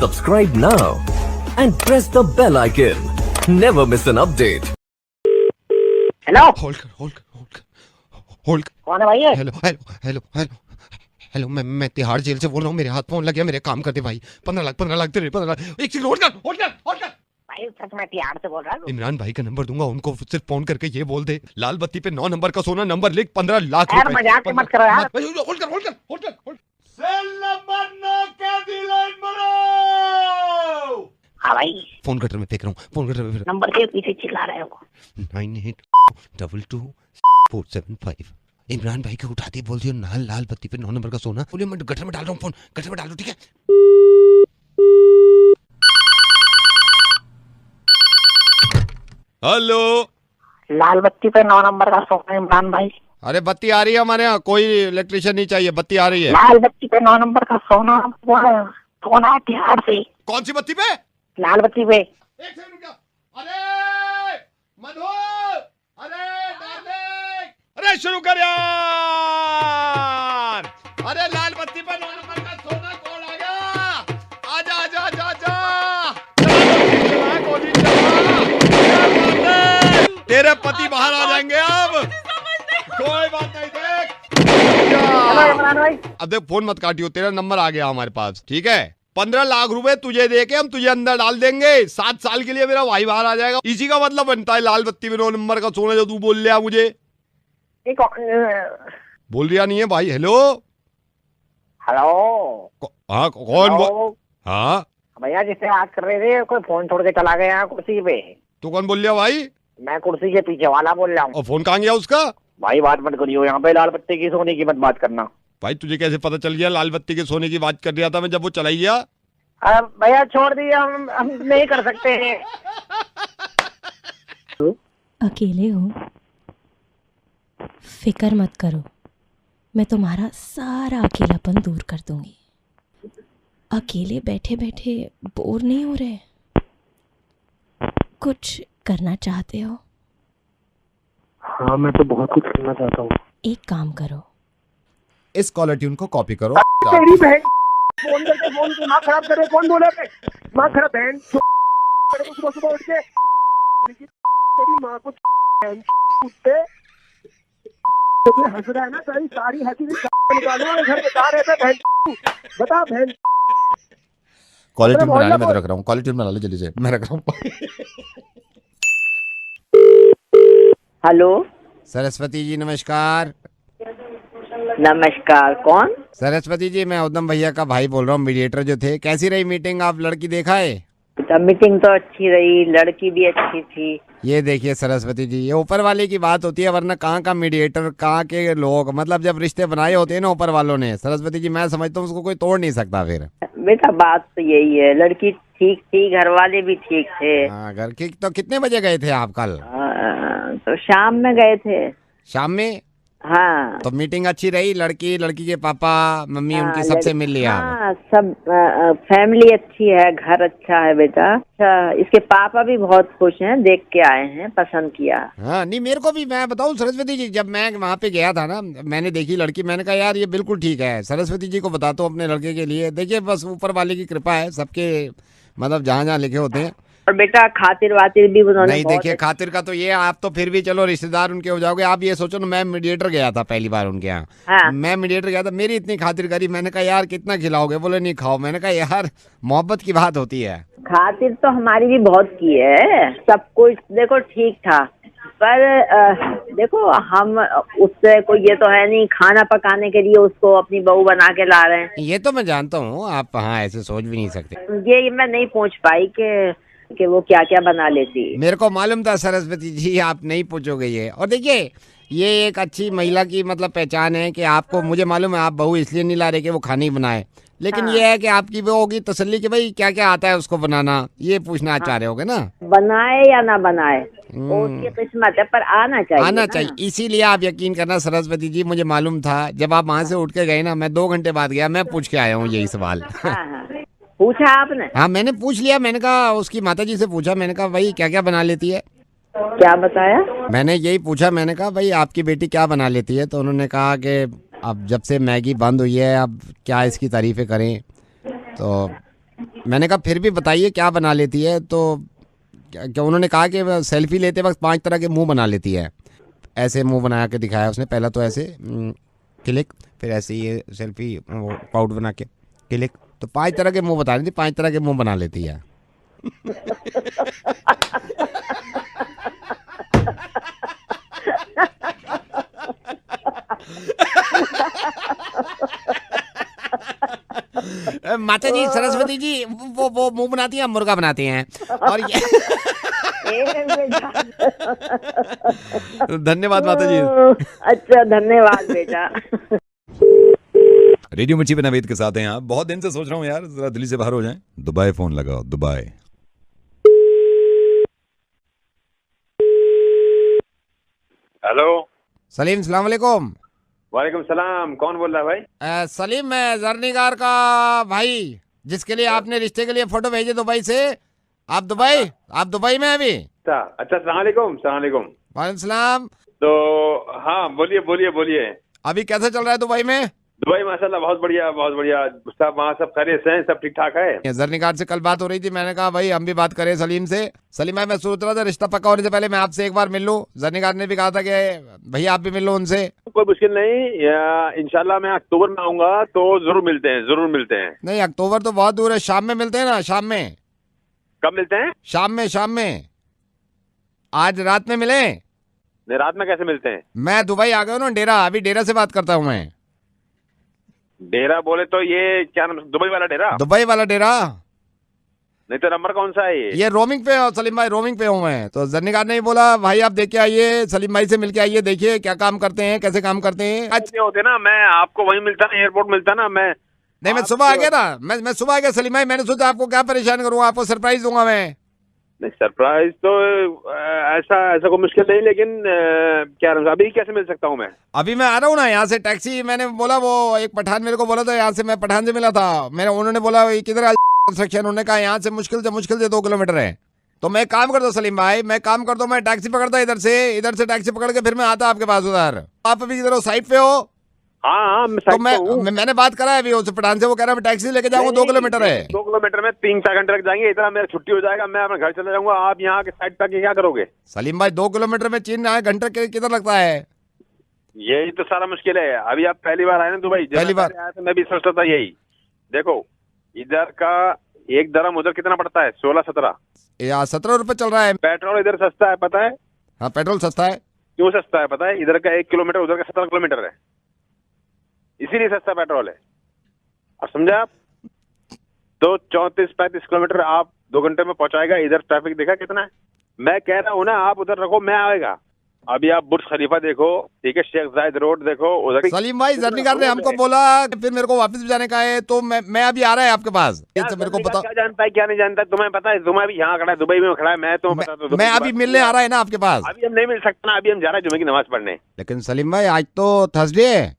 Subscribe now and press the bell icon. Never miss an update. Hello hold कौन है भाई ये? Hello मैं तिहाड़ जेल से बोल रहा हूँ। मेरे हाथ फोन लग गया, मेरे काम कर दे भाई। 15 लाख तेरे 15 लाख। एक सेकंड होल्ड कर। भाई सच में तिहाड़ से बोल रहा हूँ। इमरान भाई का नंबर दूंगा, उनको सिर्फ फोन करके ये बोल दे लाल बत्ती पे 9 नंबर का सोना, नंबर लिख 15 लाख यार रुपए। मजाक मत करो यार। होल्ड कर। सेल नंबर 9 के दिलाइन मरो। हाँ भाई फोन कटर में फेंक रहा हूँ, फोन कटर में नंबर के पीछे चिल्ला रहे हो। 98222475। इमरान भाई को उठाते बोल दियो ना लाल बत्ती पे 9 नंबर का सोना। बोलिए मैं गटर में डाल रहा हूँ, फोन गटर में डाल दो, ठीक है? हेलो, लाल बत्ती पे 9 नंबर का सोना इमरान भाई। अरे बत्ती आ रही है हमारे यहाँ, कोई इलेक्ट्रिशियन नहीं चाहिए, बत्ती आ रही है। लाल बत्ती पे 9 नंबर का सोना सोना है तिहाड़ से। कौन सी बत्ती पे? लाल बत्ती पे। एक सेकंड रुक जा। अरे मधु, अरे डार्लिंग, अरे शुरू कर यार। अरे लाल बत्ती पे 9 नंबर का सोना कौन आ गया? आजा आजा आजा आजा। चला गोली चला। तेरे पति बाहर आ जाएंगे अब। कोई बात नहीं, देख। चलो इमरान भाई। अब देख, फोन मत काटियो, तेरा नंबर आ गया हमारे पास, ठीक है? 15 लाख रुपए तुझे देके हम तुझे अंदर डाल देंगे। 7 साल के लिए मेरा भाई बाहर आ जाएगा। इसी का मतलब बनता है लाल बत्ती में 9 नंबर का सोना जो तू बोल लिया मुझे। बोल रिया नहीं है भाई। हेलो हेलो हाँ कौन हाँ भैया, जिससे बात कर रहे थे कोई फोन छोड़ के चला गया कुर्सी पे। तू कौन बोल लिया भाई? मैं कुर्सी के पीछे वाला बोल रहा हूँ। और फोन कहाँ गया उसका? भाई बात मत करियो, यहाँ पे लाल बत्ती की सोने की मत बात करना। भाई तुझे कैसे पता चल गया लाल बत्ती के सोने की बात कर रहा था मैं जब वो चला गया? भैया छोड़ दिया, हम नहीं कर सकते हैं। अकेले हो, फिक्र मत करो, मैं तुम्हारा सारा अकेलापन दूर कर दूंगी। अकेले बैठे बैठे बोर नहीं हो रहे? कुछ करना चाहते हो? हाँ मैं तो बहुत कुछ करना चाहता हूँ। एक काम करो, इस कॉलर ट्यून को कॉपी करो। तेरी बहन फोन करके फोन दिमाग खराब करे। कौन बोला थे? दिमाग खराब बहन सुबह सुबह उठ के तेरी माँ को कुत्ते हंस रहा है ना, सारी हंसी निकालो घर बता रहे थे बहन। बता बहन। कॉलर ट्यून बना ले, मैं तो रख रहा हूँ। कॉलर ट्यून बना ले जल्दी से, मैं रख रहा हूँ। हेलो सरस्वती जी नमस्कार। नमस्कार, कौन? सरस्वती जी मैं उद्दम भैया का भाई बोल रहा हूँ, मीडिएटर जो थे। कैसी रही मीटिंग? आप लड़की देखा है? मीटिंग तो अच्छी रही, लड़की भी अच्छी थी। ये देखिए सरस्वती जी, ये ऊपर वाले की बात होती है, वरना कहाँ का मीडिएटर, कहाँ के लोग, मतलब जब रिश्ते बनाए होते हैं ना ऊपर वालों ने, सरस्वती जी मैं समझता हूँ उसको कोई तोड़ नहीं सकता फिर। बेटा बात तो यही है, लड़की ठीक थी, घर वाले भी ठीक थे। हाँ घर की। तो कितने बजे गए थे आप कल? तो शाम में गए थे। शाम में? हाँ। तो मीटिंग अच्छी रही? लड़की के पापा मम्मी उनकी सबसे मिल लिया? हाँ सब फैमिली अच्छी है, घर अच्छा है बेटा। अच्छा, इसके पापा भी बहुत खुश हैं, देख के आए हैं, पसंद किया। हाँ नहीं मेरे को भी, मैं बताऊँ सरस्वती जी, जब मैं वहाँ पे गया था ना, मैंने देखी लड़की, मैंने कहा यार ये बिल्कुल ठीक है। सरस्वती जी को बताता हूँ अपने लड़के के लिए। देखिए बस ऊपर वाले की कृपा है, सबके मतलब जहाँ जहाँ लिखे होते हैं। और बेटा खातिर वातिर भी उन्होंने नहीं देखिए खातिर का तो ये, आप तो फिर भी चलो रिश्तेदार उनके हो जाओगे। आप ये सोचो ना, मैं मीडिएटर गया था पहली बार उनके यहाँ। हाँ। मैं मीडिएटर गया था, मेरी इतनी खातिर करी। मैंने कहा यार कितना खिलाओगे? बोले नहीं खाओ। मैंने कहा यार मोहब्बत की बात होती है। खातिर तो हमारी भी बहुत की है, सब कुछ देखो ठीक था, पर देखो हम उससे कोई ये तो है नहीं खाना पकाने के लिए उसको अपनी बहू बना के ला रहे हैं। ये तो मैं जानता हूँ, आप हाँ ऐसे सोच भी नहीं सकते। ये मैं नहीं पूछ पाई कि वो क्या क्या बना लेती। मेरे को मालूम था सरस्वती जी आप नहीं पूछोगे ये। और देखिए ये एक अच्छी महिला की मतलब पहचान है कि आपको, मुझे मालूम है आप बहू इसलिए नहीं ला रहे कि वो खाना ही बनाए, लेकिन हाँ। ये है कि आपकी वो होगी तसल्ली कि भाई क्या क्या आता है उसको बनाना, ये पूछना चाह रहे होगे ना। बनाए या ना बनाए वो उसकी किस्मत है, पर आना चाहिए। आना चाहिए। इसीलिए आप यकीन करना सरस्वती जी, मुझे मालूम था जब आप वहाँ से उठ के गए ना, मैं 2 घंटे बाद गया, मैं पूछ के आया हूँ यही सवाल। हाँ। पूछा आपने? हाँ मैंने पूछ लिया। मैंने कहा उसकी माता जी से पूछा, मैंने कहा भाई क्या क्या बना लेती है? क्या बताया? मैंने यही पूछा, मैंने कहा भाई आपकी बेटी क्या बना लेती है? तो उन्होंने कहा कि अब जब से मैगी बंद हुई है अब क्या इसकी तारीफें करें। तो मैंने कहा फिर भी बताइए क्या बना लेती है, तो क्या उन्होंने कहा कि वो सेल्फी लेते वक्त 5 तरह के मुंह बना लेती है। ऐसे मुंह बना के दिखाया उसने, पहला तो ऐसे क्लिक, फिर ऐसे ये सेल्फी वो पाउट बना के क्लिक, तो 5 तरह के मुंह बता रही थी, 5 तरह के मुंह बना लेती है। माता जी सरस्वती जी वो मुंह बनाती हैं, हम मुर्गा बनाते हैं। और ये धन्यवाद माता जी। अच्छा धन्यवाद बेटा। रेडियो मिर्ची पे नवेद के साथ हैं आप। बहुत दिन से सोच रहा हूँ यार जरा दिल्ली से बाहर हो जाएं। दुबई फोन लगाओ, दुबई। हेलो। सलीम सलाम वालेकुम। वालेकुम सलाम। कौन बोल रहा है भाई? सलीम मैं जरनीगार का भाई, जिसके लिए आपने रिश्ते के लिए फोटो भेजे दुबई से। आप दुबई में हैं अभी? अच्छा सलाम वालेकुम। सलाम वालेकुम। वालेकुम सलाम। तो हाँ बोलिए बोलिए बोलिए। अभी कैसा चल रहा है दुबई में? दुबई माशाल्लाह बहुत बढ़िया बहुत बढ़िया। सब वहाँ सब खैरियत से हैं, सब ठीक ठाक है। जरनीगार से कल बात हो रही थी, मैंने कहा भाई हम भी बात करें सलीम से। सलीम भाई मैं सोच रहा था रिश्ता पक्का होने से पहले मैं आपसे एक बार मिल लूं। जरनीगार ने भी कहा था कि भैया आप भी मिल लो उनसे। कोई मुश्किल नहीं, इंशाल्लाह मैं अक्टूबर में आऊंगा तो जरूर मिलते हैं, जरूर मिलते हैं। नहीं अक्टूबर तो बहुत दूर है, शाम में मिलते हैं ना, शाम में। कब मिलते हैं? शाम में आज रात में मिले। नहीं रात में कैसे मिलते हैं? मैं दुबई आ गया हूँ ना, डेरा, अभी डेरा से बात करता हूँ मैं। डेरा बोले तो ये क्या नाम, दुबई वाला डेरा? दुबई वाला डेरा। नहीं तो नंबर कौन सा है ये रोमिंग पे हो सलीम भाई, रोमिंग पे हूँ मैं। तो जरनीगार ने बोला भाई आप देख के आइए, सलीम भाई से मिल के आइए, देखिए क्या काम करते हैं, कैसे काम करते हैं। अच्छे होते ना, मैं आपको वहीं मिलता ना, एयरपोर्ट मिलता ना मैं। नहीं मैं सुबह आ गया ना, मैं सुबह आ गया सलीम भाई। मैंने सोचा आपको क्या परेशान करूँ, आपको सरप्राइज दूंगा मैं। नहीं सरप्राइज तो ऐसा कोई मुश्किल नहीं, लेकिन क्या नाम, अभी कैसे मिल सकता हूँ मैं? अभी मैं आ रहा हूँ ना यहाँ से, टैक्सी मैंने बोला, वो एक पठान मेरे को बोला था यहाँ से, मैं पठान से मिला था। उन्होंने बोला किधर कंस्ट्रक्शन, उन्होंने कहा यहाँ से मुश्किल से 2 किलोमीटर है। तो मैं काम करता हूँ सलीम भाई, मैं टैक्सी पकड़ता इधर से टैक्सी पकड़ के फिर मैं आता आपके पास उधर। आप अभी इधर साइड पे हो? हाँ मैं तो मैंने बात करा है अभी उस पठान से, वो कह रहा है मैं टैक्सी लेके जाऊंगा, 2 किलोमीटर है। 2 किलोमीटर में 3-4 घंटे लग जाएंगे, इतना मेरा छुट्टी हो जाएगा, मैं अपने घर चले जाऊंगा। आप यहाँ के साइड पे क्या करोगे? सलीम भाई 2 किलोमीटर में 3 घंटे किधर लगता है? यही तो सारा मुश्किल है। अभी आप पहली बार आए ना दुबई, पहली बार आया तो मैं भी सोचता था यही। देखो इधर का 1 दरम उधर कितना पड़ता है? 16-17। यहाँ 17 रुपए चल रहा है। पेट्रोल इधर सस्ता है पता है? हाँ पेट्रोल सस्ता है। क्यों सस्ता है पता है? इधर का 1 किलोमीटर उधर का 17 किलोमीटर है, इसीलिए सस्ता पेट्रोल है। अब समझे आप? तो 34-35 किलोमीटर आप 2 घंटे में पहुंचाएगा। इधर ट्रैफिक देखा कितना है? मैं कह रहा हूँ ना आप उधर रखो, मैं आएगा। अभी आप बुर्ज खलीफा देखो, ठीक है, शेख जायद रोड देखो उधर। सलीम भाई जरनीगार ने हमको बोला फिर मेरे को वापस भी जाने का है, तो मैं अभी आ रहा है आपके पास। मेरे को पता क्या जानता है क्या नहीं जानता, तुम्हें पता है? तुम्हें भी यहाँ खड़ा है, दुबई में खड़ा है, मैं तो बता दूं। मैं अभी मिलने आ रहा है ना आपके पास। अभी हम नहीं मिल सकते ना, अभी हम जा रहे हैं जुमे की नमाज पढ़ने। लेकिन सलीम भाई आज तो थर्सडे है।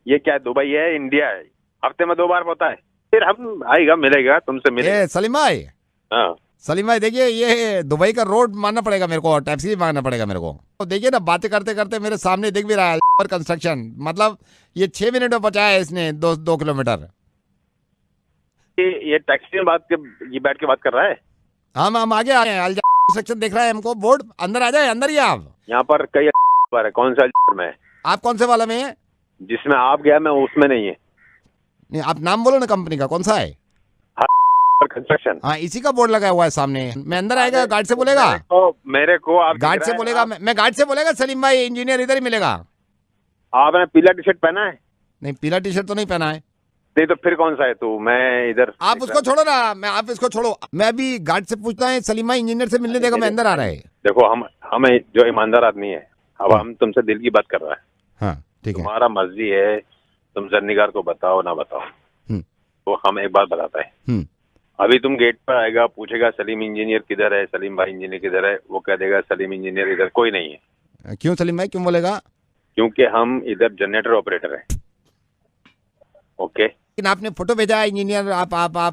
ये क्या दुबई है, इंडिया है, हफ्ते में 2 बार होता है। फिर हम आएगा, मिलेगा, तुमसे मिलेगा। सलीम भाई, हाँ सलीम भाई देखिए ये दुबई का रोड मानना पड़ेगा मेरे को, टैक्सी भी मांगना पड़ेगा मेरे को। तो देखिए ना बातें करते करते मेरे सामने दिख भी रहा है पर कंस्ट्रक्शन, मतलब ये 6 मिनट में पहुंचाया है इसने 2 किलोमीटर। ये टैक्सी में ये बैठ के बात कर रहा है। हम आगे आ रहे हैं, कंस्ट्रक्शन देख रहा है हमको बोर्ड। अंदर आ जाए, अंदर ही आप। यहाँ पर कई है, कौन सा में? आप कौन से वाला में है? जिसमें आप गया मैं उसमें नहीं है। नहीं आप नाम बोलो ना कंपनी का, कौन सा है? कंस्ट्रक्शन। हाँ इसी का बोर्ड लगा हुआ है सामने। मैं अंदर आएगा, गार्ड से बोलेगा, मेरे को आप गार्ड से बोलेगा, मैं गार्ड से बोलेगा सलीम भाई इंजीनियर इधर ही मिलेगा। आपने पीला टी शर्ट पहना है? नहीं पीला टी शर्ट तो नहीं पहना है। नहीं तो फिर कौन सा है तू? मैं इधर। आप उसको छोड़ो ना, आप इसको छोड़ो, मैं अभी गार्ड से पूछता है सलीम भाई इंजीनियर से मिलने देगा। मैं अंदर आ रहा है। देखो हम जो ईमानदार आदमी है, अब हम तुमसे दिल की बात कर रहा है। हाँ ठीक है, तुम्हारा मर्जी है, तुम जरनीगार को बताओ ना बताओ, तो हम एक बात बताता है। अभी तुम गेट पर आएगा, पूछेगा सलीम इंजीनियर किधर है, सलीम भाई इंजीनियर किधर है, वो कह देगा सलीम इंजीनियर इधर कोई नहीं है। क्यों सलीम भाई, क्यों बोलेगा? क्योंकि हम इधर जनरेटर ऑपरेटर है। ओके, लेकिन आपने फोटो भेजा है इंजीनियर, आप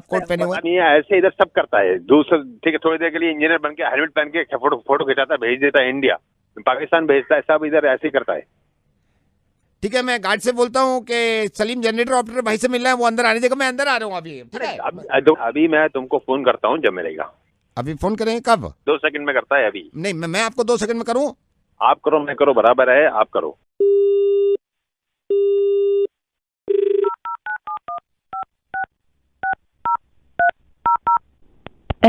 कोट पहने हुए नहीं है, ऐसे इधर सब करता है। दूसरा ठीक है, थोड़ी देर के लिए इंजीनियर बन के हेलमेट पहन के फोटो खिंचाता है, भेज देता है इंडिया, पाकिस्तान भेजता है, सब इधर ऐसे ही करता है। ठीक है, मैं गार्ड से बोलता हूँ कि सलीम जनरेटर ऑपरेटर भाई से मिलना है, वो अंदर आने देगा, मैं अंदर आ रहा हूँ अभी, ठीक है? अभी मैं तुमको फोन करता हूँ जब मिलेगा। अभी फोन करें कब? 2 सेकंड में करता है अभी। नहीं, मैं आपको 2 सेकंड में करूँ? आप करो, मैं करो, बराबर है, आप करो।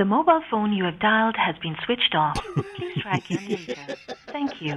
The mobile phone you have dialed has been switched off. Please try again later. Thank you.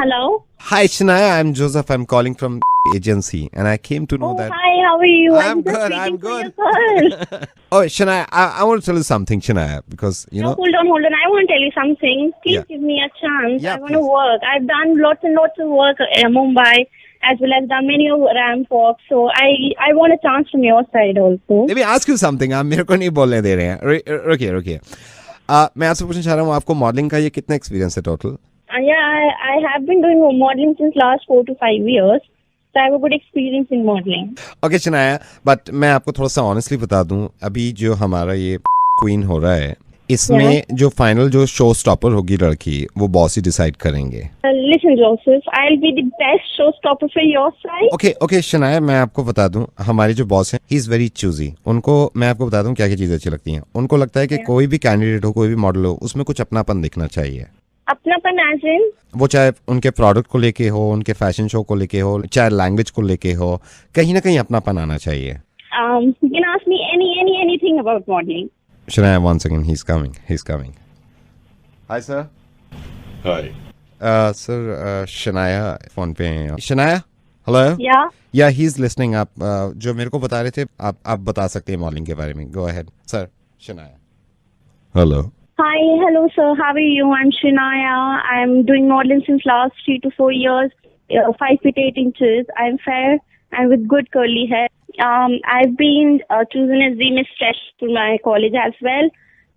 Hello. Hi Shania, I'm Joseph. I'm calling from agency and I came to know Oh, that. hi. How are you? I'm just good, waiting I'm for good. your call. Oh Shania, I want to tell you something, Shania, because you know. Hold on. I want to tell you something. Please Yeah. give me a chance. Yeah, I want to please. work. I've done lots and lots of work in Mumbai, as well as done many of ramp walks. So I want a chance from your side also. Let me ask you something. आप मेरे को नहीं बोलने दे रहे हैं। रुकिए। मैं आपसे पूछना चाह रहा हूँ, आपको मॉडलिंग का ये कितना एक्सपीरियंस है total? Yeah, I have been doing modeling since last 4 to 5 years. So I have a good experience in modeling. Okay Shanaya, but मैं आपको थोड़ा सा ऑनेस्टली बता दूं, अभी जो हमारा ये क्वीन हो रहा है, इसमें जो फाइनल जो शो स्टॉपर होगी लड़की, वो बॉस ही डिसाइड करेंगे। Listen, Joseph, I'll be the best showstopper for your side. Okay Shanaya, मैं आपको बता दूं, हमारी जो बॉस है, ही इज वेरी चूजी। उनको मैं आपको बता दूं क्या क्या चीजें अच्छी लगती हैं। उनको लगता है कि कोई भी कैंडिडेट हो, कोई भी मॉडल हो, उसमें कुछ अपनापन दिखना चाहिए। अपनापन as in? वो चाहे उनके प्रोडक्ट को लेके हो, उनके फैशन शो को लेके हो, चाहे लैंग्वेज को लेके हो, कहीं ना कहीं अपनापन आना चाहिए। You can ask me anything about modeling. Shania, one second, he's coming. Hi sir. Hi. Sir, Shania phone पे हैं। Shania, hello. Yeah. he's listening. आप जो मेरे को बता रहे थे, आप बता सकते हैं मॉडलिंग के बारे में। Go ahead, sir. Shania. Hello. Hi, hello sir. How are you? I'm Shinaya. I'm doing modeling since last 3 to 4 years. 5 feet 8 inches. I'm fair and with good curly hair. I've been chosen as the Miss Fresh to my college as well.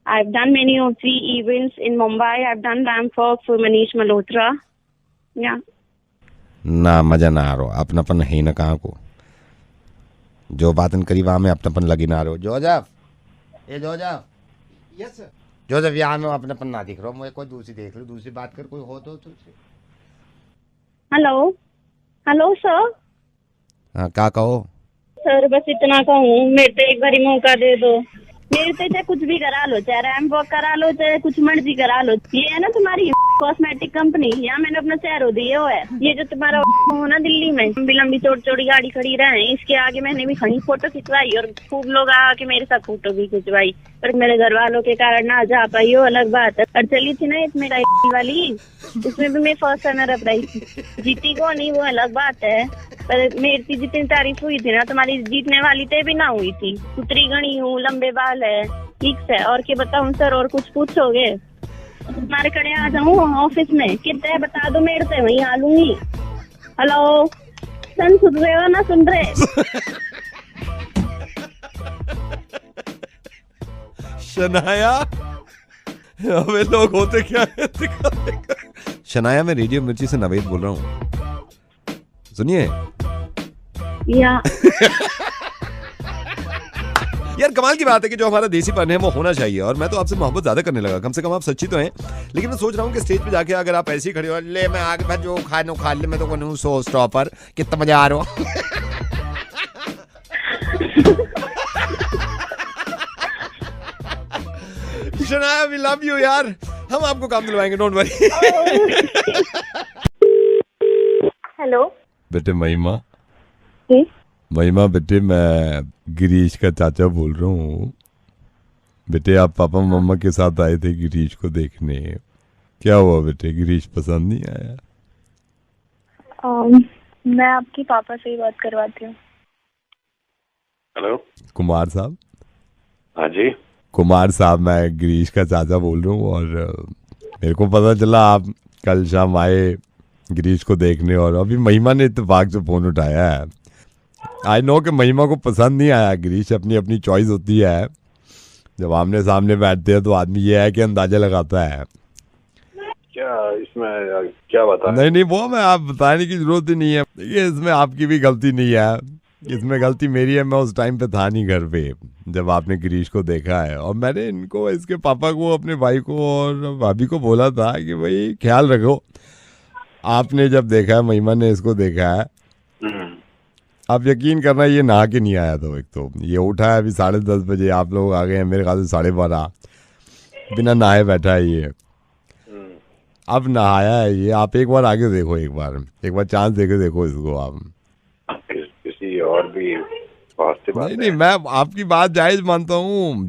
I've done many of the events in Mumbai. I've done ramp walk for Manish Malhotra. Yeah. ना मजा ना आ रहा, अपनापन है ना कहाँ को। जो बातन करी वहाँ में अपनापन लगी ना रहो। Joseph, yes sir. जोजफ, यहाँ में अपनापन ना दिख रहा, मुझे कोई दूसरी देख लो, दूसरी बात कर, कोई हो तो। Hello sir. हाँ, क्या कहो सर? बस इतना कहूँ, मेरे तो एक बारी मौका दे दो। मेरे से चाहे कुछ भी करा लो, चाहे रैम्प वॉक करा लो, चाहे कुछ मर्जी करा लो। ये है ना तुम्हारी कॉस्मेटिक कंपनी, यहाँ मैंने अपना चेहरा दिया हुआ है। ये जो तुम्हारा हो ना दिल्ली में, लंबी चौड़ी गाड़ी खड़ी रहे, इसके आगे मैंने भी खड़ी फोटो खिंचवाई और खूब लोग आके मेरे साथ फोटो भी खिंचवाई, पर मेरे घर वालों के कारण ना जा पाई, हो अलग बात है। और चली थी ना इसमें वाली, उसमें भी मैं फर्स्ट रनर प्राइज जीती को नहीं, वो अलग बात है। पर मेरी जितनी तारीफ हुई थी ना, तुम्हारी जीतने वाली तो भी ना हुई थी। सुतरी गणी हूँ, लंबे बाल है, ठीक है। और क्या बताऊँ सर? और कुछ पूछोगे? तुम्हारे कड़े आ जाऊँ ऑफिस में? कितने बता दो, मेरे से वहीं आ लूंगी। हेलो सन, सुन रहे हो ना? सुन रहे? शनाया, अबे लोग होते क्या है? शनाया, मैं रेडियो मिर्ची से नवेद बोल रहा हूँ, सुनिए। या यार कमाल की बात है कि जो हमारा देसीपन है वो होना चाहिए, और मैं तो आपसे मोहब्बत ज्यादा करने लगा। कम से कम आप सच्ची तो हैं। लेकिन मैं सोच रहा हूँ कि स्टेज पे जाके अगर आप ऐसे ही खड़े हो, ले मैं आगे मैं जो खा ले, मैं तो कहूँ सो स्टॉपर, कितना मजा आ रहा हो। शनाया, वी लव यू यार, हम आपको काम दिलवाएंगे, डोंट वरी। हेलो बेटे महिमा, जी? महिमा बेटे, मैं गिरीश का चाचा बोल रहा हूँ। बेटे, आप पापा मम्मा के साथ आए थे गिरीश को देखने, क्या हुआ बेटे? गिरीश पसंद नहीं आया? मैं आपके पापा से ही बात करवाती हूँ। हेलो कुमार साहब। हाँ जी। कुमार साहब, मैं गिरीश का चाचा बोल रहा हूँ, और मेरे को पता चला आप कल शाम आए गिरीश को देखने, और अभी महिमा ने इत्तेफाक से फोन उठाया है। आई नो कि महिमा को पसंद नहीं आया गिरीश, अपनी अपनी चॉइस होती है। जब आमने सामने बैठते हैं तो आदमी ये है कि अंदाजा लगाता है। क्या इसमें क्या बता? नहीं, वो मैं आप बताने की जरूरत ही नहीं है। देखिए, इसमें आपकी भी गलती नहीं है। इसमें गलती मेरी है, मैं उस टाइम पे था नहीं घर पे जब आपने गिरीश को देखा है। और मैंने इनको, इसके पापा को, अपने भाई को और भाभी को बोला था कि भाई ख्याल रखो। आपने जब देखा है, महिमा ने इसको देखा है, आप यकीन करना ये नहा के नहीं आया था। एक तो ये उठा है अभी 10:30 बजे, आप लोग आ गए हैं मेरे ख्याल से 12:30, बिना नहाए बैठा है ये। अब नहाया है ये। आप एक बार आगे देखो, एक बार चांस देके देखो इसको आप। किसी और भी नहीं, मैं आपकी बात जायज मानता हूँ,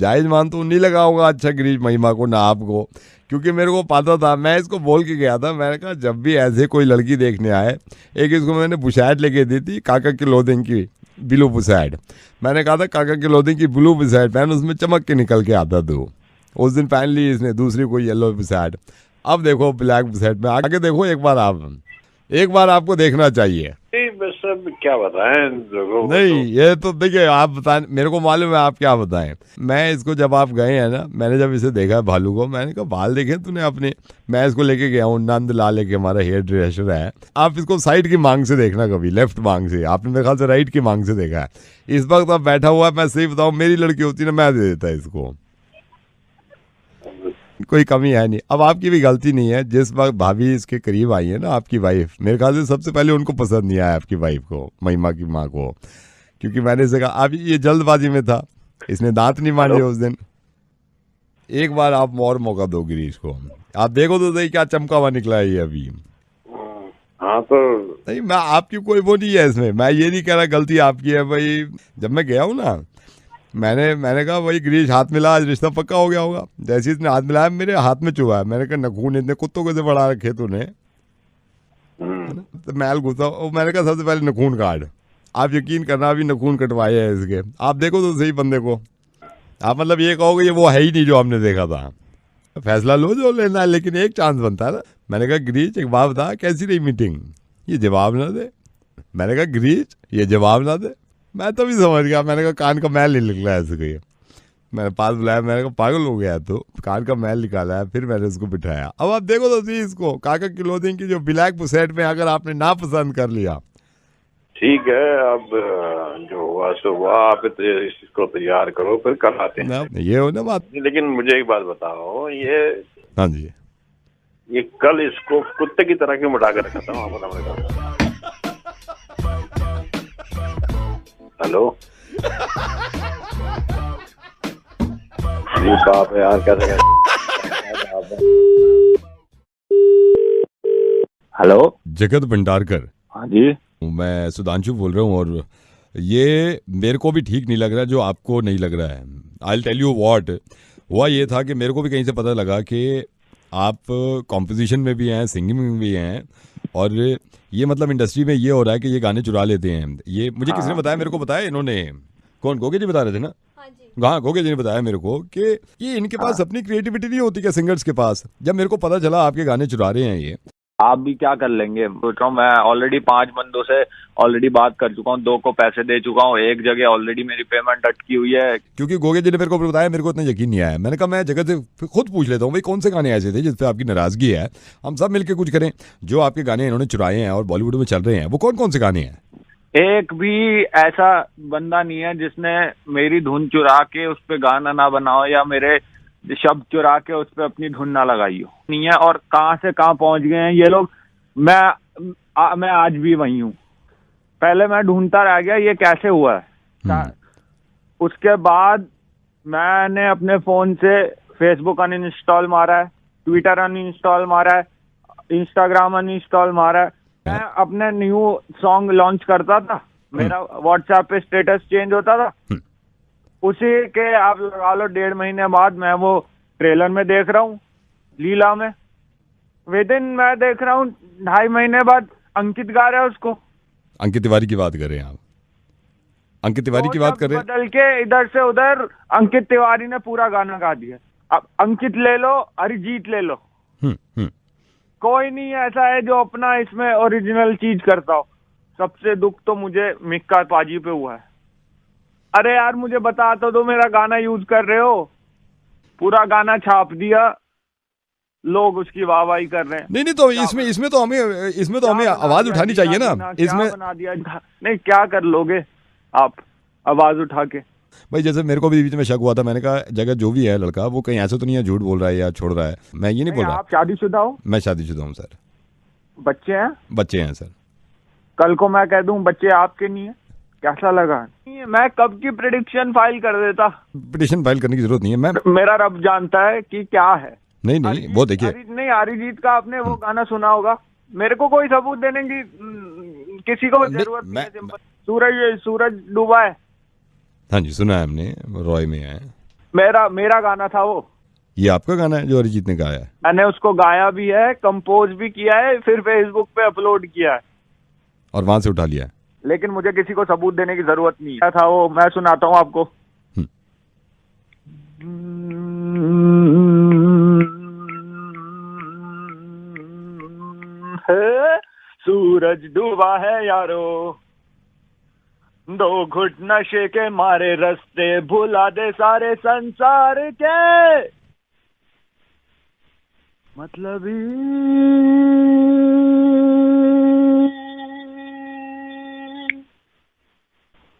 नहीं लगा होगा अच्छा गिरीश महिमा को ना आपको, क्योंकि मेरे को पता था। मैं इसको बोल के गया था, मैंने कहा जब भी ऐसे कोई लड़की देखने आए, एक इसको मैंने पुशायट लेके दी थी काका की क्लोथिंग की, ब्लू पुशायट। मैंने कहा था काका की क्लोथिंग की ब्लू पुशायट पहन, उसमें चमक के निकल के आता था। उस दिन पहन ली इसने दूसरी कोई येलो पुशायट। अब देखो ब्लैक पुशायट में आगे देखो एक बार आपको देखना चाहिए। सब क्या बताएं नहीं, ये तो देखिए आप बताएं, मेरे को मालूम है आप क्या बताएं। मैं इसको जब आप गए हैं ना, मैंने जब इसे देखा भालू को, मैंने कहा बाल देखे तूने अपने। मैं इसको लेके गया हूँ, नंद लाल के हमारा हेयर ड्रेसर है। आप इसको साइड की मांग से देखना, कभी लेफ्ट मांग से। आपने मेरे ख्याल से राइट की मांग से देखा है। इस वक्त अब बैठा हुआ है, मैं सही बताऊँ, मेरी लड़की होती ना मैं दे देता इसको, कोई कमी है नहीं। अब आपकी भी गलती नहीं है, जिस वक्त भाभी इसके करीब आई है ना आपकी वाइफ, मेरे ख्याल से सबसे पहले उनको पसंद नहीं आया आपकी वाइफ को, महिमा की माँ को, क्योंकि मैंने इसे कहा अब ये जल्दबाजी में था, इसने दांत नहीं मांजे उस दिन। एक बार आप और मौका दो गिरीश को, आप देखो तो सही क्या चमका हुआ निकला है ये अभी। हाँ तो नहीं, मैं आपकी कोई वो नहीं है इसमें, मैं ये नहीं कह रहा गलती आपकी है भाई। जब मैं गया हूँ ना, मैंने कहा भाई गिरीश हाथ मिला, आज रिश्ता पक्का हो गया होगा। जैसे इसने हाथ मिलाया मेरे हाथ में चुभा है। मैंने कहा नखून इतने कुत्तों को से बढ़ा रखे तूने, तो मैल घुसा। मैंने कहा सबसे पहले नखून काट। आप यकीन करना अभी नखून कटवाए हैं इसके। आप देखो तो सही बंदे को, आप मतलब ये कहोगे ये वो है ही नहीं जो हमने देखा था। फैसला लो जो लेना है, लेकिन एक चांस बनता है ना। मैंने कहा गिरीश एक बात बता, कैसी रही मीटिंग? ये जवाब ना दे। मैंने कहा गिरीश ये जवाब ना दे। मैं तभी समझ गया, मैंने कहा कान का मैल नहीं निकला ऐसे कोई। मैंने पास बुलाया, मैंने कहा पागल हो गया तो कान का मैल निकाला है। फिर मैंने उसको बिठाया। अब आप देखो तो सही इसको, काका की क्लोथिंग की जो ब्लैक पुसेट में अगर आपने ना पसंद कर लिया, ठीक है, अब जो हुआ सो हुआ। आप इसको तैयार करो, फिर कल आते हैं। ये हो ना बात। लेकिन मुझे एक बात बताओ, ये हाँ जी, ये कल इसको कुत्ते की तरह क्यों उठा कर रखा था वहाँ पर? हेलो, अरे बाप है यार, कैसे? हेलो, जगत भंडारकर। हाँ जी, मैं सुधांशु बोल रहा हूँ, और ये मेरे को भी ठीक नहीं लग रहा जो आपको नहीं लग रहा है। आई टेल यू व्हाट हुआ। ये था कि मेरे को भी कहीं से पता लगा कि आप कॉम्पोजिशन में भी हैं, सिंगिंग में भी हैं, और ये मतलब इंडस्ट्री में ये हो रहा है कि ये गाने चुरा लेते हैं। ये मुझे किसी ने बताया, मेरे को बताया इन्होंने, कौन, गोगे जी बता रहे थे ना? हाँ, गोगे जी ने बताया मेरे को कि ये इनके पास अपनी क्रिएटिविटी नहीं होती क्या सिंगर्स के पास। जब मेरे को पता चला आपके गाने चुरा रहे हैं ये, आप भी क्या कर लेंगे? सोच रहा हूँ, मैं ऑलरेडी 5 बंदों से ऑलरेडी बात कर चुका हूँ, 2 को पैसे दे चुका हूँ, एक जगह ऑलरेडी मेरी पेमेंट अटकी हुई है। क्योंकि गोगे जी ने मेरे को बताया, मेरे को इतना यकीन नहीं आया। मैंने कहा मैं जगह से खुद पूछ लेता हूँ भाई कौन से गाने ऐसे थे जिस पे आपकी नाराजगी है, हम सब मिलकर कुछ करें। जो आपके गाने इन्होंने चुराए हैं और बॉलीवुड में चल रहे हैं, वो कौन कौन से गाने हैं? एक भी ऐसा बंदा नहीं है जिसने मेरी धुन चुरा के उस पर गाना ना बनाओ, या मेरे शब्द चुरा के उस पर अपनी धुन ना लगाई हो, नहीं है। और कहाँ से कहाँ पहुंच गए हैं ये लोग, मैं आज भी वही हूँ। पहले मैं ढूंढता रह गया ये कैसे हुआ है। उसके बाद मैंने अपने फोन से फेसबुक अनइंस्टॉल मारा है, ट्विटर अनइंस्टॉल मारा है, इंस्टाग्राम अनइंस्टॉल मारा है। मैं अपने न्यू सॉन्ग लॉन्च करता था, मेरा व्हाट्सएप पे स्टेटस चेंज होता था, उसी के आप लगा लो 1.5 महीने बाद मैं वो ट्रेलर में देख रहा हूँ, लीला में। विदिन मैं देख रहा हूँ 2.5 महीने बाद अंकित गा रहा है उसको। अंकित तिवारी की बात कर रहे हैं आप? अंकित तिवारी की बात कर रहे हैं? बदल के इधर से उधर अंकित तिवारी ने पूरा गाना गा दिया। अब अंकित ले लो, अरिजीत ले लो, कोई नहीं ऐसा है जो अपना इसमें ओरिजिनल चीज करता हो। सबसे दुख तो मुझे मिक्का पाजी पे हुआ है। अरे यार मुझे बता तो दो, मेरा गाना यूज कर रहे हो, पूरा गाना छाप दिया, लोग उसकी वाहवाही कर रहे हैं। नहीं तो इसमें तो हमें आवाज उठानी चाहिए ना। इसमें बना दिया नहीं, क्या कर लोगे आप आवाज उठा के। भाई जैसे मेरे को भी बीच में शक हुआ था, मैंने कहा जगह जो भी है लड़का वो कहीं ऐसा तो नहीं है झूठ बोल रहा है या छोड़ रहा है, मैं ये नहीं बोल रहा। आप शादीशुदा हो? मैं शादीशुदा हूँ सर। बच्चे हैं? बच्चे हैं सर। कल को मैं कह दूं बच्चे आपके नहीं है, कैसा लगा? मैं कब की प्रेडिक्शन फाइल कर देता। पिटिशन फाइल करने की जरूरत नहीं है। मैं मेरा रब जानता है कि क्या है। नहीं वो देखिए, नहीं अरिजीत का आपने वो गाना सुना होगा, मेरे को कोई सबूत देने की किसी को जरूरत नहीं। सूरज डूबा है। हाँ जी सुना है हमने, रॉय में है। मेरा गाना था वो। ये आपका गाना है जो अरिजीत ने गाया है? मैंने उसको गाया भी है, कंपोज भी किया है, फिर फेसबुक पे अपलोड किया है और वहां से उठा लिया है। लेकिन मुझे किसी को सबूत देने की जरूरत नहीं है। था वो, मैं सुनाता हूँ आपको। सूरज डूबा है यारो, दो घुट नशे के मारे रास्ते भुला दे सारे संसार के, मतलब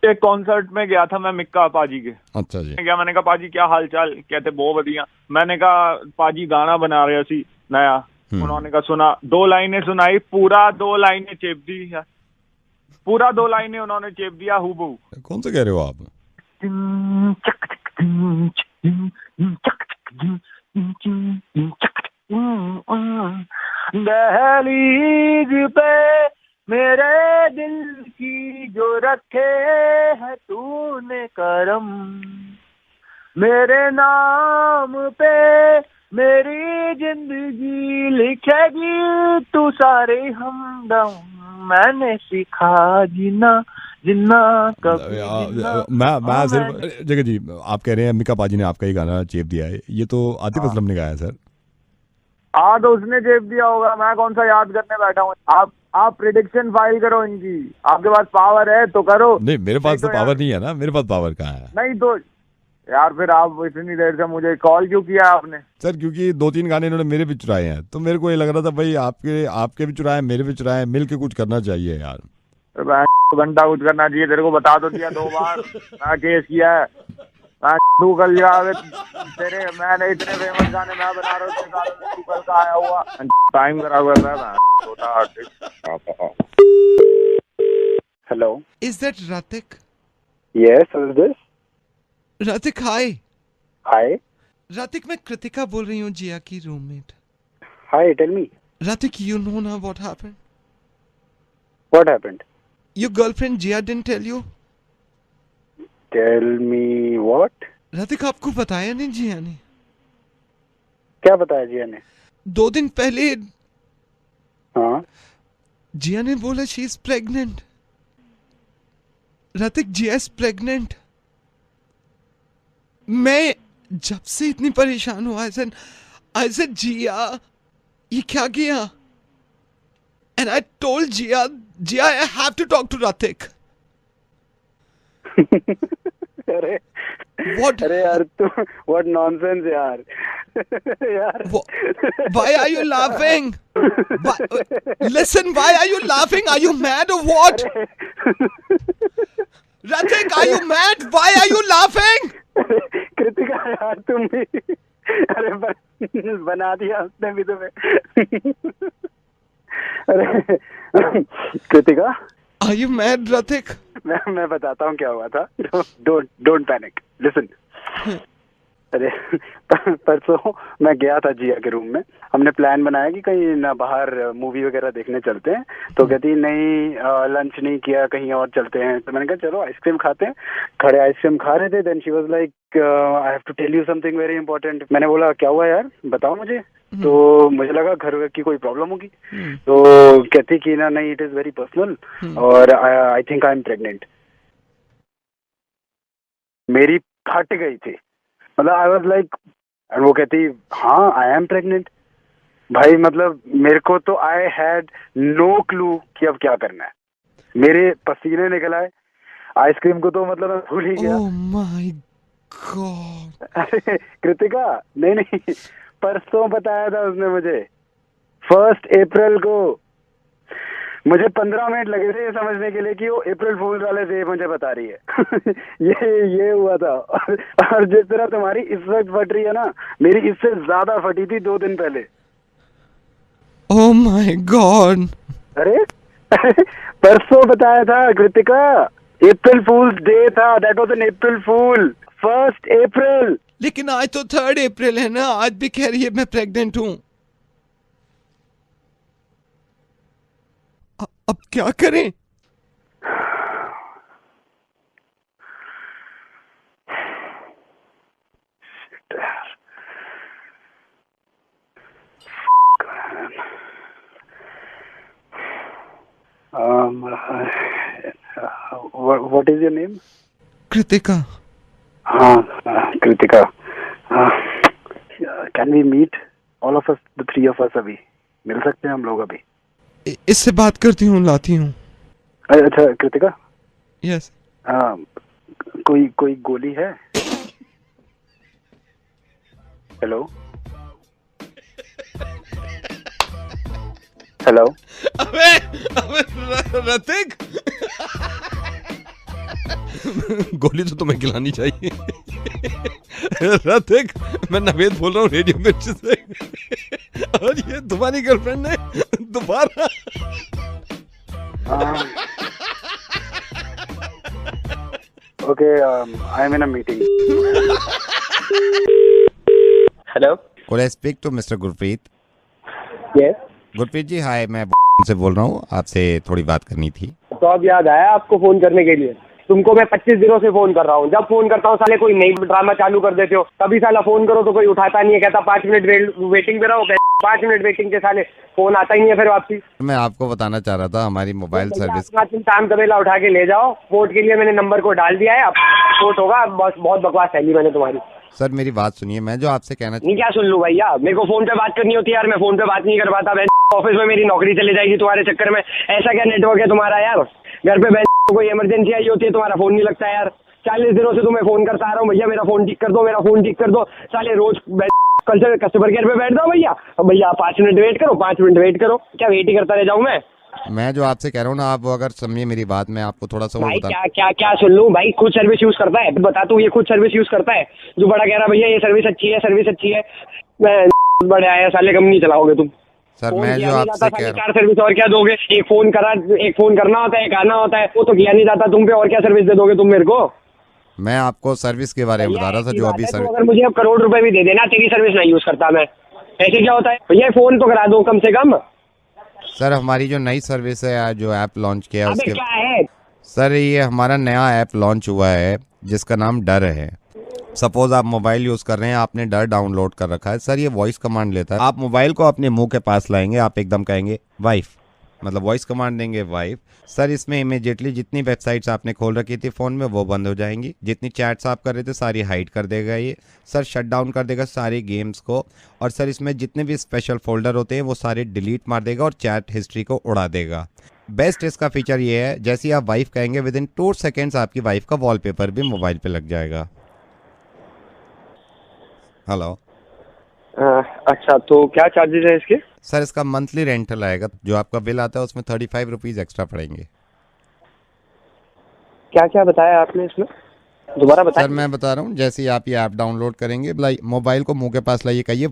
एक कॉन्सर्ट में गया था मैं मिक्का पाजी के। अच्छा जी। क्या मैंने कहा पाजी क्या हाल चाल, कहते बहुत बढ़िया। मैंने कहा पाजी गाना बना रहे सी नया। उन्होंने कहा सुना, 2 लाइनें सुनाई, पूरा 2 लाइनें चेप दी है, पूरा 2 लाइनें उन्होंने चेप दिया हूबहू। कौन सा कह रहे हो आप? दहलीज पे मेरे दिल की जो रखे है तूने करम, मेरे नाम पे मेरी जिंदगी लिखेगी तू सारे हमदम, मैंने सीखा जीना जिन्ना कभी मैं सिर्फ जगह जी, आप कह रहे हैं मिका पाजी ने आपका ही गाना चेप दिया है, ये तो आतिफ असलम ने गाया है सर। तो उसने चेप दिया होगा, मैं कौन सा याद करने बैठा हूँ। आप प्रेडिक्शन फाइल करो इनकी, आपके पास पावर है तो करो। नहीं मेरे पास तो पावर नहीं है ना, मेरे पास पावर कहाँ है? नहीं तो यार फिर आप इतनी देर से मुझे कॉल क्यों किया आपने? सर क्योंकि 2-3 गाने इन्होंने मेरे भी चुराए हैं, तो मेरे को ये लग रहा था भाई आपके भी चुराए, मेरे भी चुराए, मिल के कुछ करना चाहिए यार। घंटा कुछ करना चाहिए, तेरे को बता तो दिया 2 बार। मैं केस किया है, तू कल तेरे, मैंने इतने फेमस गाने मैं बना रहा हूँ, तू कल का आया हुआ टाइम करा हुआ था। Hello, is that Ratik? Yes, who is this? Ratik, hi. Hi Ratik, मैं कृतिका बोल रही हूँ, जिया की roommate. Hi, tell me. Ratik, you know now what happened? What happened? Your girlfriend Jia didn't tell you? Tell me what? Ratik, आपको बताया नहीं जिया ने? क्या बताया जिया ने? 2 दिन पहले हाँ, जिया ने बोला she is pregnant. Ratik, Jia is pregnant. मैं जब से इतनी परेशान हुआ, I said जिया ये क्या किया? And I told Jia, I have to talk to Ratik. अरे What? अरे यार तू, what nonsense यार। यार Why are you laughing? Listen, why are you laughing? Are you mad or what? Ratik, are you mad? Why are you laughing? Kritika यार तुम भी, अरे बना दिया उसने भी तुम्हें। अरे Kritika, Are you mad, Ratik? मैं बताता हूँ क्या हुआ था। Don't panic, listen. अरे परसों मैं गया था जिया के रूम में, हमने प्लान बनाया कि कहीं ना बाहर मूवी वगैरह देखने चलते हैं, तो कहती नहीं लंच नहीं किया, कहीं और चलते हैं। तो मैंने कहा चलो आइसक्रीम खाते हैं। खड़े आइसक्रीम खा रहे थे, then she was like I have to tell you something very important. मैंने बोला क्या हुआ यार, बताओ मुझे। तो मुझे लगा घर की कोई प्रॉब्लम होगी, तो कहती कि ना नहीं, इट इज वेरी पर्सनल और I think I am pregnant. मेरी फट गई थी, मतलब आई वाज लाइक, वो कहती हाँ आई एम प्रेग्नेंट। भाई मतलब मेरे को तो आई हैड नो क्लू कि अब क्या करना है। मेरे पसीने निकल आए, आइसक्रीम को तो मतलब मैं भूल ही गया। Oh my God. अरे कृतिका, नहीं परसों बताया था उसने मुझे, 1 अप्रैल को। मुझे 15 मिनट लगे थे ये समझने के लिए कि वो अप्रैल फूल वाले से मुझे बता रही है। ये हुआ था। और जिस तरह तुम्हारी इस वक्त फट रही है ना, मेरी इससे ज्यादा फटी थी 2 दिन पहले। Oh my God. अरे परसों बताया था कृतिका, अप्रैल फूल्स डे था। दैट वाज एन अप्रैल फूल, 1 अप्रैल। लेकिन आज तो 3 अप्रैल है ना, आज भी कह रही है मैं प्रेग्नेंट हूँ। अब क्या करें? What is your name? Kritika. हाँ Kritika. Can we meet all of us, the 3 of us? अभी मिल सकते हैं हम लोग अभी? इससे बात करती हूँ, लाती हूँ। अच्छा कृतिका। यस। कोई गोली है? Hello hello. अबे रतिक। गोली तो तुम्हें खिलानी चाहिए। रतिक, मैं नवेद बोल रहा हूँ रेडियो मिर्च से। और ये तुम्हारी गर्लफ्रेंड ने दोबारा। Okay, I am in a meeting. Hello, could I speak to Mr. Gurpreet? Yes Gurpreet ji hi, मैं से बोल रहा हूँ, आपसे थोड़ी बात करनी थी। तो अब याद आया आपको फोन करने के लिए? तुमको मैं 25 दिनों से फोन कर रहा हूँ। जब फोन करता हूँ साले कोई नई ड्रामा चालू कर देते हो। कभी साला फोन करो तो कोई उठाता नहीं है, कहता 5 मिनट वेटिंग पे रहो। 5 मिनट वेटिंग के साले फोन आता ही नहीं है फिर वापसी। मैं आपको बताना चाह रहा था हमारी मोबाइल सर्विस। तुम टाइम तबेला उठा के ले जाओ। वोट के लिए मैंने नंबर को डाल दिया है, अब वोट होगा। बस बहुत बकवास फैली मैंने तुम्हारी। सर मेरी बात सुनिए, मैं जो आपसे कहना नहीं क्या सुन लूं भैया, मेरे को फोन पे बात करनी होती है यार, मैं फोन पे बात नहीं कर पाता। ऑफिस में मेरी नौकरी चली जाएगी तुम्हारे चक्कर में। ऐसा क्या नेटवर्क है तुम्हारा यार? घर पे कोई इमरजेंसी आई होती है, तुम्हारा फोन नहीं लगता यार। 40 दिनों से तुम्हें फोन करता आ रहा हूँ, भैया मेरा फोन ठीक कर दो, मेरा फोन ठीक कर दो। साले रोज कल से कस्टमर केयर पे बैठ जाओ भैया। भैया 5 मिनट वेट करो, 5 मिनट वेट करो। क्या वेट ही करता रह जाऊँ मैं जो आपसे कह रहा हूँ ना, आप अगर समझिए मेरी बात, मैं आपको थोड़ा सा भाई क्या सुन लूं भाई? खुद सर्विस यूज करता है, बता तू, ये खुद सर्विस यूज करता है। जो बड़ा कह रहा भैया ये सर्विस अच्छी है, सर्विस अच्छी है। मैं बड़े आया साले, कम नहीं चलाओगे तुम। सर मैं जो आपसे कह रहा हूँ, 4 सर्विस और क्या दोगे? एक फोन करना होता है, एक आना होता है, वो तो किया नहीं जाता तुम पे। और क्या सर्विस दे दोगे तुम मेरे को? मैं आपको सर्विस के बारे में बता रहा था जो अभी सर्विस। अगर मुझे अब करोड़ रुपए भी दे देना, तेरी सर्विस नहीं यूज करता मैं। ऐसे क्या होता है भैया? फोन तो करा दो कम से कम। सर हमारी जो नई सर्विस है, जो ऐप लॉन्च किया उसके क्या है सर, ये हमारा नया ऐप लॉन्च हुआ है जिसका नाम डर है। सपोज आप मोबाइल यूज कर रहे हैं, आपने डर डाउनलोड कर रखा है। सर ये वॉइस कमांड लेता है। आप मोबाइल को अपने मुंह के पास लाएंगे, आप एकदम कहेंगे वाइफ, मतलब वॉइस कमांड देंगे वाइफ। सर इसमें इमीडिएटली जितनी वेबसाइट्स आपने खोल रखी थी फ़ोन में वो बंद हो जाएंगी। जितनी चैट्स आप कर रहे थे सारी हाइड कर देगा ये। सर शट डाउन कर देगा सारी गेम्स को। और सर इसमें जितने भी स्पेशल फोल्डर होते हैं वो सारे डिलीट मार देगा और चैट हिस्ट्री को उड़ा देगा। बेस्ट इसका फीचर ये है, जैसे ही आप वाइफ कहेंगे विद इन 2 सेकेंड्स आपकी वाइफ का वॉलपेपर भी मोबाइल पे लग जाएगा। हेलो। अच्छा, तो क्या चार्जेस है इसके? सर इसका मंथली रेंटल आएगा, जो आपका बिल आता है उसमें 35 रुपीज़ एक्स्ट्रा पड़ेंगे। क्या क्या बताया आपने इसमें? दोबारा बताइए। सर मैं बता रहा हूँ, जैसे ही आप ये ऐप डाउनलोड करेंगे, मोबाइल को मुंह के पास लाइए, कहिए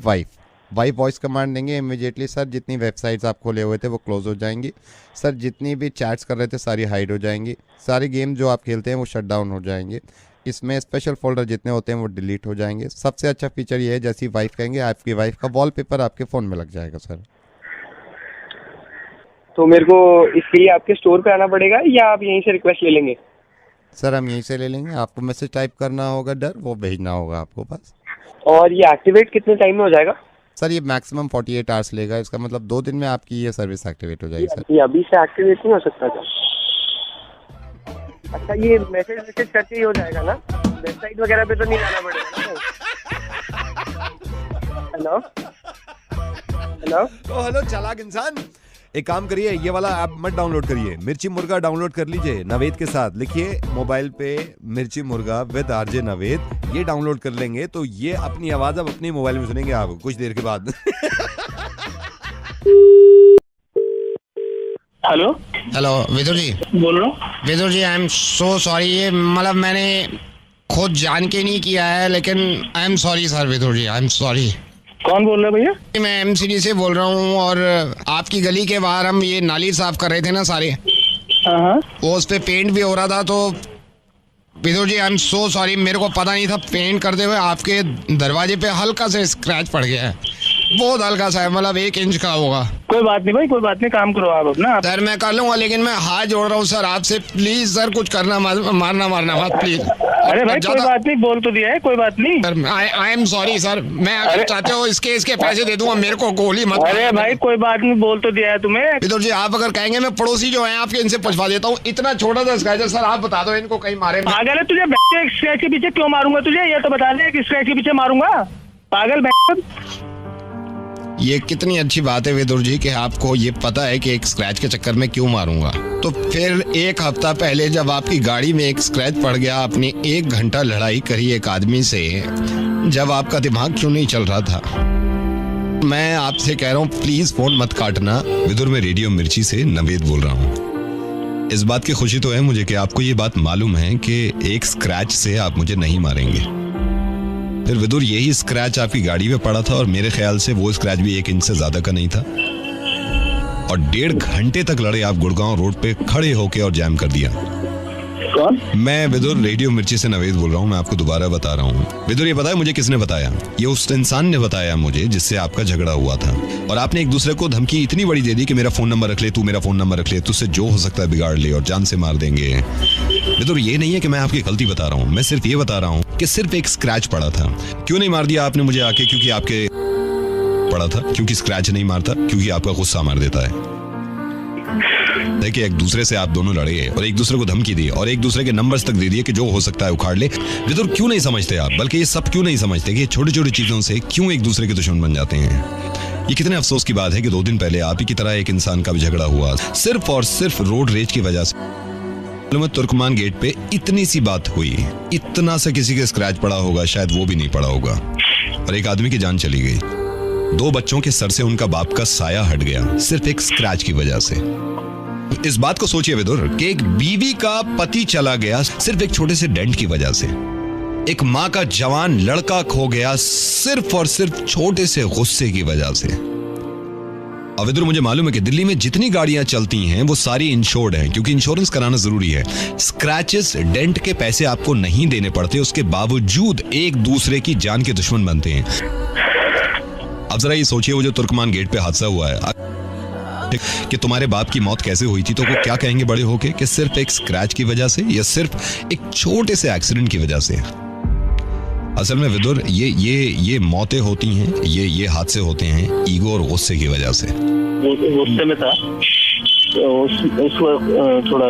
वाइफ वॉइस कमांड देंगे इमीडिएटली। सर जितनी वेबसाइट्स आप खोले हुए थे वो क्लोज हो जाएंगी। सर जितनी भी चैट्स कर रहे थे सारी हाइड हो जाएंगी। सारी गेम जो आप खेलते हैं वो शट डाउन हो जाएंगे। इसमें स्पेशल फोल्डर जितने होते हैं वो डिलीट हो जाएंगे। सबसे अच्छा फीचर ये है, जैसी वाइफ कहेंगे आपकी वाइफ का वॉलपेपर आपके फ़ोन में लग जाएगा। सर तो मेरे को इसके लिए आपके स्टोर पे आना पड़ेगा या आप यहीं से रिक्वेस्ट ले लेंगे? सर हम यहीं से ले लेंगे, आपको मैसेज टाइप करना होगा डर, वो भेजना होगा आपको पास। और ये एक्टिवेट कितने टाइम में हो जाएगा? सर ये मैक्सिमम 48 आवर्स लेगा। इसका मतलब 2 दिन में आपकी ये सर्विस एक्टिवेट हो जाएगी। सर ये अभी से एक्टिवेट नहीं हो सकता क्या? अच्छा, ये मैसेज करके ही हो जाएगा ना? वेबसाइट वगैरह पे तो नहीं जाना पड़ेगा ना? हेलो हेलो चालाक इंसान, एक काम करिए, ये वाला ऐप मत डाउनलोड करिए, मिर्ची मुर्गा डाउनलोड कर लीजिए नवेद के साथ। लिखिए मोबाइल पे मिर्ची मुर्गा विद आरजे नवेद, ये डाउनलोड कर लेंगे तो ये अपनी आवाज अब अपने मोबाइल में सुनेंगे आप कुछ देर के बाद। हेलो। हेलो विदुर जी बोल रहा हूँ। Vidur ji I am so sorry, ये मतलब मैंने खुद जान के नहीं किया है, लेकिन I am sorry sir. Vidur ji I am sorry. कौन बोल रहा है भैया? मैं एमसीडी से बोल रहा हूँ, और आपकी गली के बाहर हम ये नाली साफ कर रहे थे ना सारे, हाँ, वो उस पे पेंट भी हो रहा था। तो Vidur ji I am so sorry, मेरे को पता नहीं था पेंट करते हुए आपके दरवाजे पे हल्का सा स्क्रैच पड़ गया है, बहुत हल्का सा है, मतलब 1 इंच का होगा। कोई बात नहीं भाई, कोई बात नहीं, काम करो आप अपना। सर मैं कर लूंगा, लेकिन मैं हाथ जोड़ रहा हूँ सर आपसे, प्लीज सर कुछ करना, मारना मत प्लीज। अरे भाई कोई बात नहीं, बोल तो दिया है, कोई बात नहीं। Sir I am sorry sir, मैं अगर चाहते हो इसके पैसे दे दूंगा, मेरे को गोली मत। अरे भाई कोई बात नहीं, बोल तो दिया है तुम्हें। विदुर जी आप अगर कहेंगे मैं पड़ोसी जो है आपके, इनसे पूछवा देता हूँ। इतना छोटा सा स्क्रैच है सर, आप बता दो इनको कहीं मारे। पागल है तुझे, स्क्रैच के पीछे क्यों मारूंगा तुझे, ये तो बता दे कि स्क्रैच के पीछे मारूंगा, पागल। ये कितनी अच्छी बात है विदुर जी कि आपको ये पता है कि एक स्क्रैच के चक्कर में क्यों मारूंगा। तो फिर 1 हफ्ता पहले जब आपकी गाड़ी में एक स्क्रैच पड़ गया, आपने 1 घंटा लड़ाई करी एक आदमी से, जब आपका दिमाग क्यों नहीं चल रहा था? मैं आपसे कह रहा हूँ प्लीज फोन मत काटना। विदुर में रेडियो मिर्ची से नवेद बोल रहा हूँ। इस बात की खुशी तो है मुझे कि आपको ये बात मालूम है कि एक स्क्रैच से आप मुझे नहीं मारेंगे। फिर विदुर यही स्क्रैच आपकी गाड़ी में पड़ा था, और मेरे ख्याल से वो स्क्रैच भी 1 इंच से ज्यादा का नहीं था, और 1.5 घंटे तक लड़े आप गुड़गांव रोड पे खड़े होके और जैम कर दिया। कौन? मैं विदुर रेडियो मिर्ची से नवेद बोल रहा हूँ। मैं आपको दोबारा बता रहा हूँ विदुर, ये पता है मुझे किसने बताया? ये उस इंसान ने बताया मुझे जिससे आपका झगड़ा हुआ था, और आपने एक दूसरे को धमकी इतनी बड़ी दे दी कि मेरा फोन नंबर रख ले, तू मेरा फोन नंबर रख ले, तुझसे जो हो सकता है बिगाड़ ले और जान से मार देंगे। विदुर ये नहीं है कि मैं आपकी गलती बता रहा हूँ, मैं सिर्फ ये बता रहा हूँ कि सिर्फ एक स्क्रैच पड़ा था। क्यों नहीं मार दिया आपने मुझे आके? क्योंकि आपके पड़ा था, क्योंकि स्क्रैच नहीं मारता, क्योंकि आपका गुस्सा मार देता है। देखिए एक दूसरे से आप दोनों लड़े और एक दूसरे को धमकी दी और एक दूसरे के नंबर्स तक दे दिए कि जो हो सकता है उखाड़ ले। विदुर क्यों नहीं समझते आप, बल्कि ये सब क्यों नहीं समझते कि छोटी छोटी चीजों से क्यों एक दूसरे के दुश्मन बन जाते हैं? ये कितने अफसोस की बात है कि 2 दिन पहले आप ही की तरह एक इंसान का भी झगड़ा हुआ, सिर्फ और सिर्फ रोड रेज की वजह से। तुर्कमान गेट पे इतनी सी बात हुई, इतना सा किसी के स्क्रैच पड़ा होगा, शायद वो भी नहीं पड़ा होगा, और एक आदमी की जान चली गई। 2 बच्चों के सर से उनका बाप का साया हट गया, सिर्फ एक स्क्रैच की वजह से। इस बात को सोचिए विदुर कि एक बीवी का पति चला गया सिर्फ एक छोटे से डेंट की वजह से। एक माँ का जवान लड़का खो गया सिर्फ और सिर्फ छोटे से गुस्से की वजह से। और विदुर मुझे मालूम है कि दिल्ली में जितनी गाड़ियां चलती हैं वो सारी इंश्योर्ड हैं, क्योंकि इंश्योरेंस कराना जरूरी है। स्क्रैचेस डेंट के पैसे आपको नहीं देने पड़ते, उसके बावजूद एक दूसरे की जान के दुश्मन बनते हैं। अब जरा ये सोचिए वो जो तुर्कमान गेट पे हादसा हुआ है कि तुम्हारे बाप की मौत कैसे हुई थी, तो वो क्या कहेंगे बड़े होके कि सिर्फ एक स्क्रैच की वजह से या सिर्फ एक छोटे से एक्सीडेंट की वजह से। असल में विदुर ये मौतें होती हैं, ये हादसे होते हैं ईगो और गुस्से की वजह से। गुस्से में था उस वक्त थोड़ा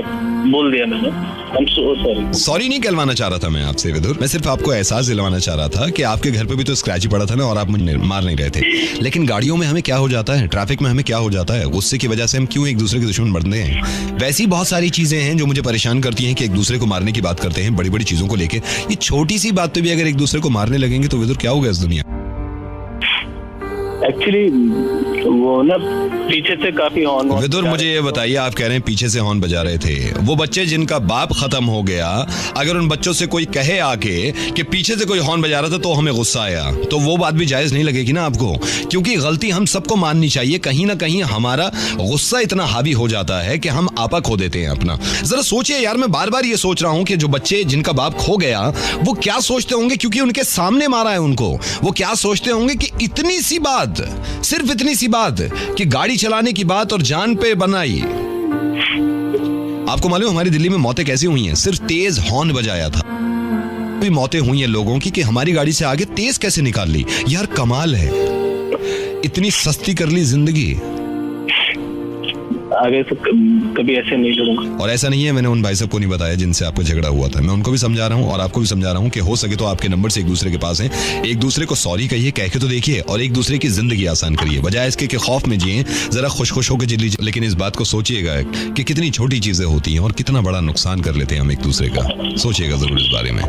बोल दिया मैंने। सॉरी नहीं कहलवाना चाह रहा था मैं आपसे विदुर, मैं सिर्फ आपको एहसास दिलवाना चाह रहा था कि आपके घर पे भी तो स्क्रैच ही पड़ा था ना, और आप मुझे मार नहीं रहे थे। लेकिन गाड़ियों में हमें क्या हो जाता है, ट्रैफिक में हमें क्या हो जाता है, गुस्से की वजह से हम क्यों एक दूसरे के दुश्मन बनते हैं। वैसी बहुत सारी चीजें हैं जो मुझे परेशान करती हैं कि एक दूसरे को मारने की बात करते हैं बड़ी बड़ी चीजों को लेकर। ये छोटी सी बात पे भी अगर एक दूसरे को मारने लगेंगे तो विदुर क्या होगा इस दुनिया। एक्चुअली वो ना पीछे से काफी हॉर्न। विदुर मुझे ये बताइए, आप कह रहे हैं पीछे से हॉर्न बजा रहे थे, वो बच्चे जिनका बाप खत्म हो गया, अगर उन बच्चों से कोई कहे आके कि पीछे से कोई हॉर्न बजा रहा था तो हमें गुस्सा आया, तो वो बात भी जायज नहीं लगेगी ना आपको? क्योंकि गलती हम सबको माननी चाहिए। कहीं ना कहीं हमारा गुस्सा इतना हावी हो जाता है कि हम आपा खो देते हैं अपना। जरा सोचिए यार, मैं बार बार ये सोच रहा हूं कि जो बच्चे जिनका बाप खो गया वो क्या सोचते होंगे, क्योंकि उनके सामने मारा है उनको। वो क्या सोचते होंगे कि इतनी सी बात, सिर्फ इतनी सी बात कि गाड़ी चलाने की बात और जान पे बनाई। आपको मालूम हमारी दिल्ली में मौतें कैसी हुई हैं? सिर्फ तेज हॉर्न बजाया था। भी मौतें हुई हैं लोगों की कि हमारी गाड़ी से आगे तेज कैसे निकाल ली। यार कमाल है, इतनी सस्ती कर ली जिंदगी। आगे से कभी ऐसे नहीं करूंगा। और ऐसा नहीं है, मैंने उन भाई साहब को नहीं बताया जिनसे आपको झगड़ा हुआ था। मैं उनको भी समझा रहा हूँ और आपको भी समझा रहा हूँ कि हो सके तो आपके नंबर से एक दूसरे के पास हैं, एक दूसरे को सॉरी कहिए, कह के तो देखिए, और एक दूसरे की जिंदगी आसान करिए, बजाय इसके कि खौफ में जिए। जरा खुश खुश होकर जी लीजिए, लेकिन इस बात को सोचिएगा कि कितनी छोटी चीजें होती हैं और कितना बड़ा नुकसान कर लेते हैं हम एक दूसरे का। सोचिएगा जरूर इस बारे में।